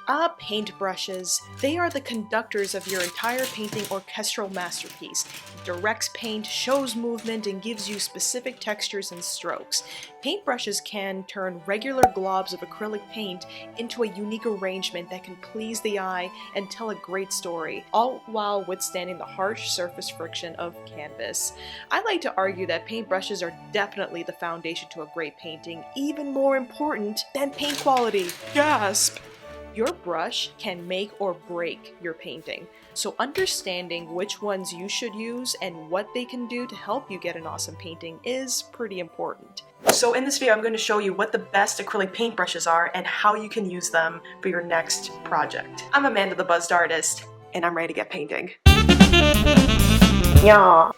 Paintbrushes. They are the conductors of your entire painting orchestral masterpiece. It directs paint, shows movement, and gives you specific textures and strokes. Paintbrushes can turn regular globs of acrylic paint into a unique arrangement that can please the eye and tell a great story, all while withstanding the harsh surface friction of canvas. I like to argue that paintbrushes are definitely the foundation to a great painting, even more important than paint quality. Gasp! Your brush can make or break your painting, so understanding which ones you should use and what they can do to help you get an awesome painting is pretty important. So in this video, I'm going to show you what the best acrylic paintbrushes are and how you can use them for your next project. I'm Amanda the Buzzed Artist, and I'm ready to get painting. Yeah.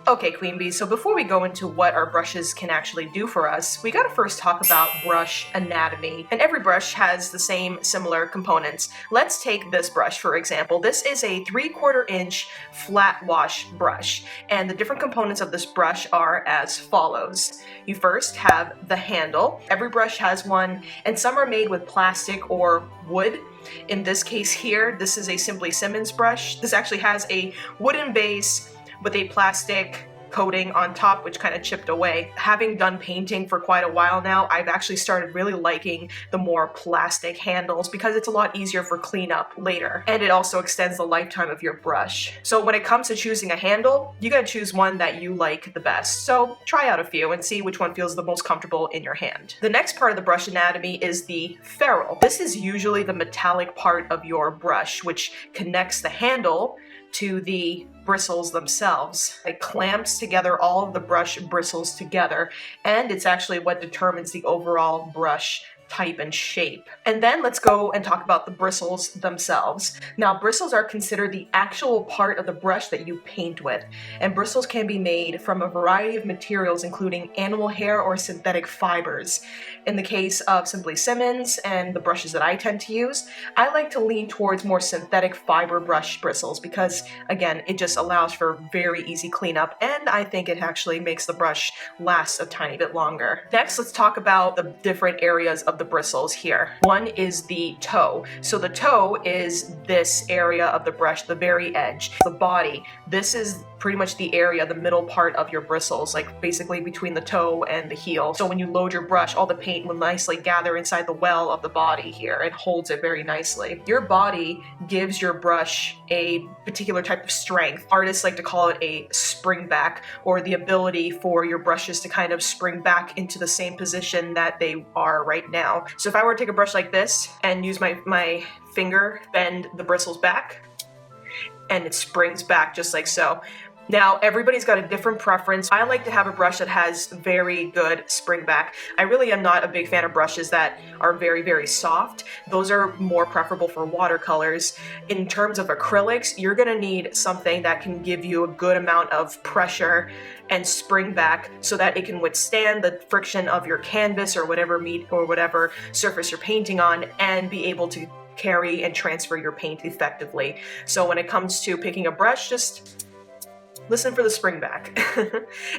Okay, Queen Bees, so before we go into what our brushes can actually do for us, we gotta first talk about brush anatomy. And every brush has the same similar components. Let's take this brush, for example. This is a 3/4 inch flat wash brush, and the different components of this brush are as follows. You first have the handle. Every brush has one, and some are made with plastic or wood. In this case here, this is a Simply Simmons brush. This actually has a wooden base with a plastic coating on top, which kind of chipped away. Having done painting for quite a while now, I've actually started really liking the more plastic handles because it's a lot easier for cleanup later, and it also extends the lifetime of your brush. So when it comes to choosing a handle, you gotta choose one that you like the best. So try out a few and see which one feels the most comfortable in your hand. The next part of the brush anatomy is the ferrule. This is usually the metallic part of your brush, which connects the handle to the bristles themselves. It clamps together all of the brush bristles together, and it's actually what determines the overall brush type and shape. And then let's go and talk about the bristles themselves. Now, bristles are considered the actual part of the brush that you paint with, and bristles can be made from a variety of materials, including animal hair or synthetic fibers. In the case of Simply Simmons and the brushes that I tend to use, I like to lean towards more synthetic fiber brush bristles because, again, it just allows for very easy cleanup, and I think it actually makes the brush last a tiny bit longer. Next, let's talk about the different areas of the bristles here. One is the toe. So the toe is this area of the brush, the very edge. The body, this is pretty much the area, the middle part of your bristles, like basically between the toe and the heel. So when you load your brush, all the paint will nicely gather inside the well of the body here. It holds it very nicely. Your body gives your brush a particular type of strength. Artists like to call it a spring back, or the ability for your brushes to kind of spring back into the same position that they are right now. So if I were to take a brush like this and use my finger, bend the bristles back, and it springs back just like so. Now, everybody's got a different preference. I like to have a brush that has very good spring back. I really am not a big fan of brushes that are very, very soft. Those are more preferable for watercolors. In terms of acrylics, you're gonna need something that can give you a good amount of pressure and spring back so that it can withstand the friction of your canvas or whatever whatever surface you're painting on, and be able to carry and transfer your paint effectively. So when it comes to picking a brush, just listen for the spring back.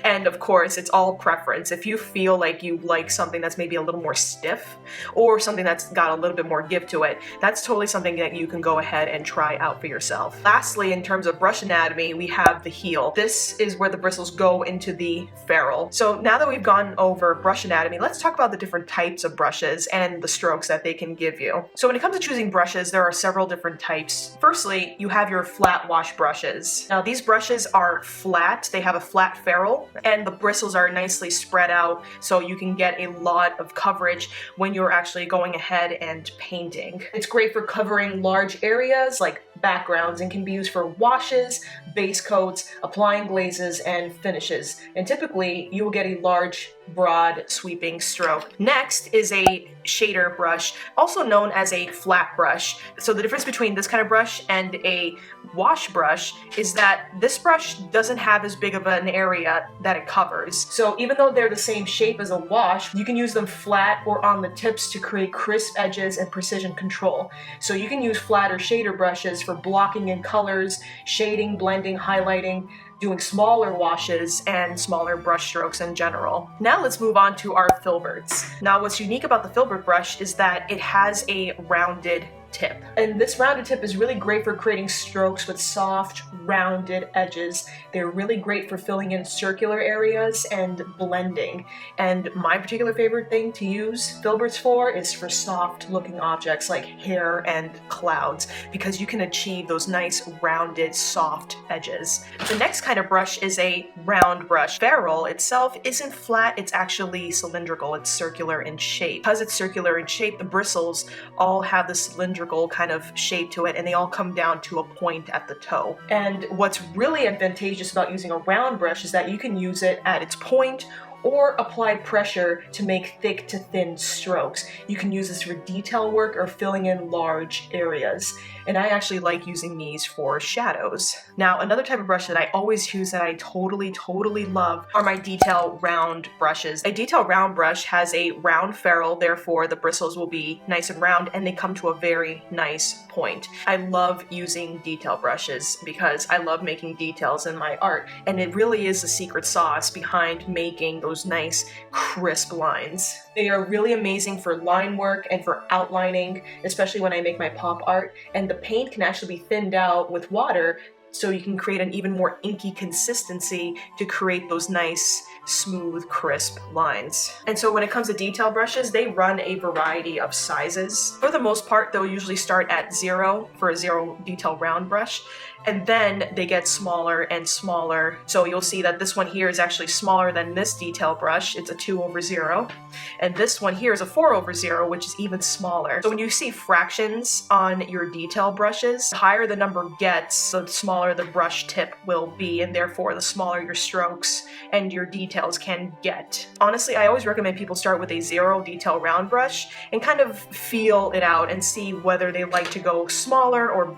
And of course, it's all preference. If you feel like you like something that's maybe a little more stiff, or something that's got a little bit more give to it, that's totally something that you can go ahead and try out for yourself. Lastly, in terms of brush anatomy, we have the heel. This is where the bristles go into the ferrule. So now that we've gone over brush anatomy, let's talk about the different types of brushes and the strokes that they can give you. So when it comes to choosing brushes, there are several different types. Firstly, you have your flat wash brushes. Now, these brushes are flat. They have a flat ferrule, and the bristles are nicely spread out, so you can get a lot of coverage when you're actually going ahead and painting. It's great for covering large areas like backgrounds, and can be used for washes, base coats, applying glazes, and finishes. And typically, you will get a large, broad, sweeping stroke. Next is a shader brush, also known as a flat brush. So the difference between this kind of brush and a wash brush is that this brush doesn't have as big of an area that it covers. So even though they're the same shape as a wash, you can use them flat or on the tips to create crisp edges and precision control. So you can use flat or shader brushes for blocking in colors, shading, blending, highlighting, doing smaller washes and smaller brush strokes in general. Now let's move on to our filberts. Now what's unique about the filbert brush is that it has a rounded tip. And this rounded tip is really great for creating strokes with soft, rounded edges. They're really great for filling in circular areas and blending. And my particular favorite thing to use filberts for is for soft looking objects like hair and clouds, because you can achieve those nice rounded, soft edges. The next kind of brush is a round brush. Ferrule itself isn't flat, it's actually cylindrical, it's circular in shape. Because it's circular in shape, the bristles all have the cylindrical kind of shape to it, and they all come down to a point at the toe. And what's really advantageous about using a round brush is that you can use it at its point or apply pressure to make thick to thin strokes. You can use this for detail work or filling in large areas. And I actually like using these for shadows. Now, another type of brush that I always use that I totally love are my detail round brushes. A detail round brush has a round ferrule, therefore the bristles will be nice and round, and they come to a very nice point. I love using detail brushes because I love making details in my art, and it really is the secret sauce behind making those nice crisp lines. They are really amazing for line work and for outlining, especially when I make my pop art, and the paint can actually be thinned out with water so you can create an even more inky consistency to create those nice, smooth, crisp lines. And so when it comes to detail brushes, they run a variety of sizes. For the most part, they'll usually start at 0 for a 0 detail round brush, and then they get smaller and smaller. So you'll see that this one here is actually smaller than this detail brush. It's a 2/0. And this one here is a 4/0, which is even smaller. So when you see fractions on your detail brushes, the higher the number gets, the smaller the brush tip will be, and therefore the smaller your strokes and your details can get. Honestly, I always recommend people start with a 0 detail round brush and kind of feel it out and see whether they like to go smaller or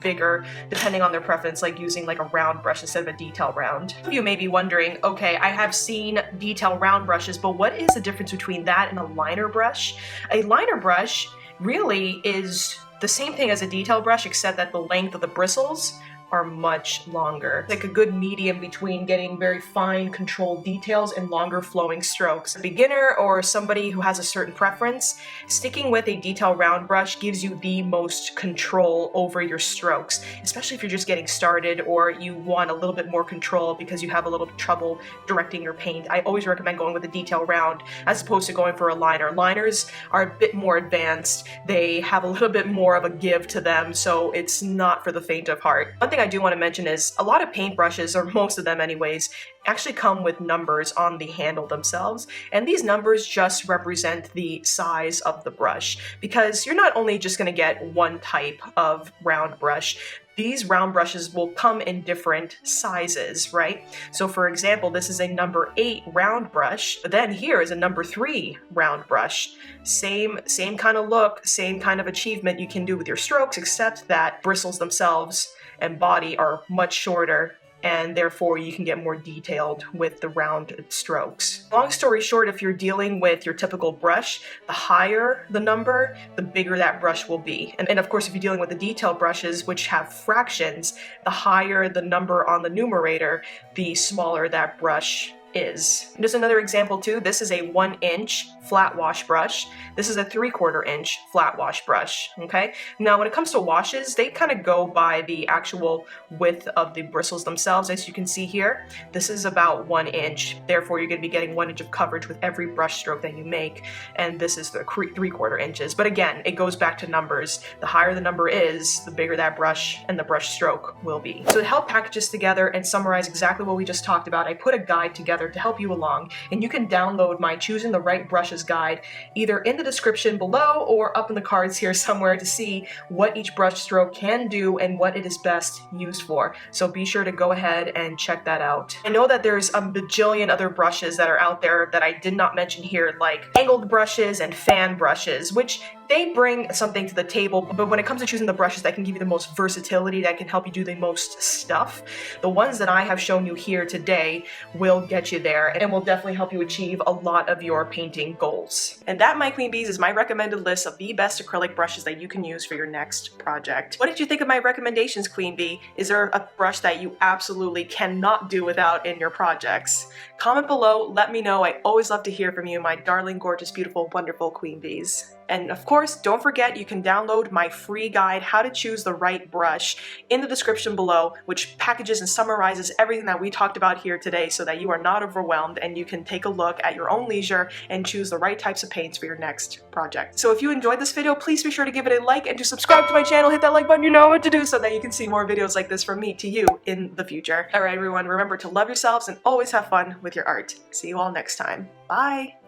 bigger, depending on their preference, like using like a round brush instead of a detail round. You may be wondering, okay, I have seen detail round brushes, but what is the difference between that and a liner brush? A liner brush really is the same thing as a detail brush, except that the length of the bristles are much longer. Like a good medium between getting very fine controlled details and longer flowing strokes. A beginner or somebody who has a certain preference, sticking with a detail round brush gives you the most control over your strokes, especially if you're just getting started or you want a little bit more control because you have a little trouble directing your paint. I always recommend going with a detail round as opposed to going for a liner. Liners are a bit more advanced. They have a little bit more of a give to them, so it's not for the faint of heart. One thing I do want to mention is a lot of paintbrushes, or most of them anyways, actually come with numbers on the handle themselves, and these numbers just represent the size of the brush, because you're not only just going to get one type of round brush. These round brushes will come in different sizes, right? So for example, this is a number 8 round brush, but then here is a number 3 round brush. Same kind of look, same kind of achievement you can do with your strokes, except that bristles themselves and body are much shorter, and therefore you can get more detailed with the rounded strokes. Long story short, if you're dealing with your typical brush, the higher the number, the bigger that brush will be. And of course, if you're dealing with the detail brushes, which have fractions, the higher the number on the numerator, the smaller that brush is. And just another example too, this is a 1-inch flat wash brush. This is a 3/4 inch flat wash brush, okay? Now when it comes to washes, they kind of go by the actual width of the bristles themselves. As you can see here, this is about 1 inch. Therefore, you're gonna be getting 1 inch of coverage with every brush stroke that you make. And this is the 3/4 inches. But again, it goes back to numbers. The higher the number is, the bigger that brush and the brush stroke will be. So to help package this together and summarize exactly what we just talked about, I put a guide together to help you along, and you can download my Choosing the Right Brushes guide either in the description below or up in the cards here somewhere to see what each brush stroke can do and what it is best used for. So be sure to go ahead and check that out. I know that there's a bajillion other brushes that are out there that I did not mention here, like angled brushes and fan brushes, which They bring something to the table, but when it comes to choosing the brushes that can give you the most versatility, that can help you do the most stuff, the ones that I have shown you here today will get you there and will definitely help you achieve a lot of your painting goals. And that, my queen bees, is my recommended list of the best acrylic brushes that you can use for your next project. What did you think of my recommendations, queen bee? Is there a brush that you absolutely cannot do without in your projects? Comment below, let me know. I always love to hear from you, my darling, gorgeous, beautiful, wonderful queen bees. And of course, don't forget you can download my free guide, How to Choose the Right Brush, in the description below, which packages and summarizes everything that we talked about here today so that you are not overwhelmed and you can take a look at your own leisure and choose the right types of paints for your next project. So if you enjoyed this video, please be sure to give it a like and to subscribe to my channel. Hit that like button, you know what to do, so that you can see more videos like this from me to you in the future. Alright everyone, remember to love yourselves and always have fun with your art. See you all next time. Bye!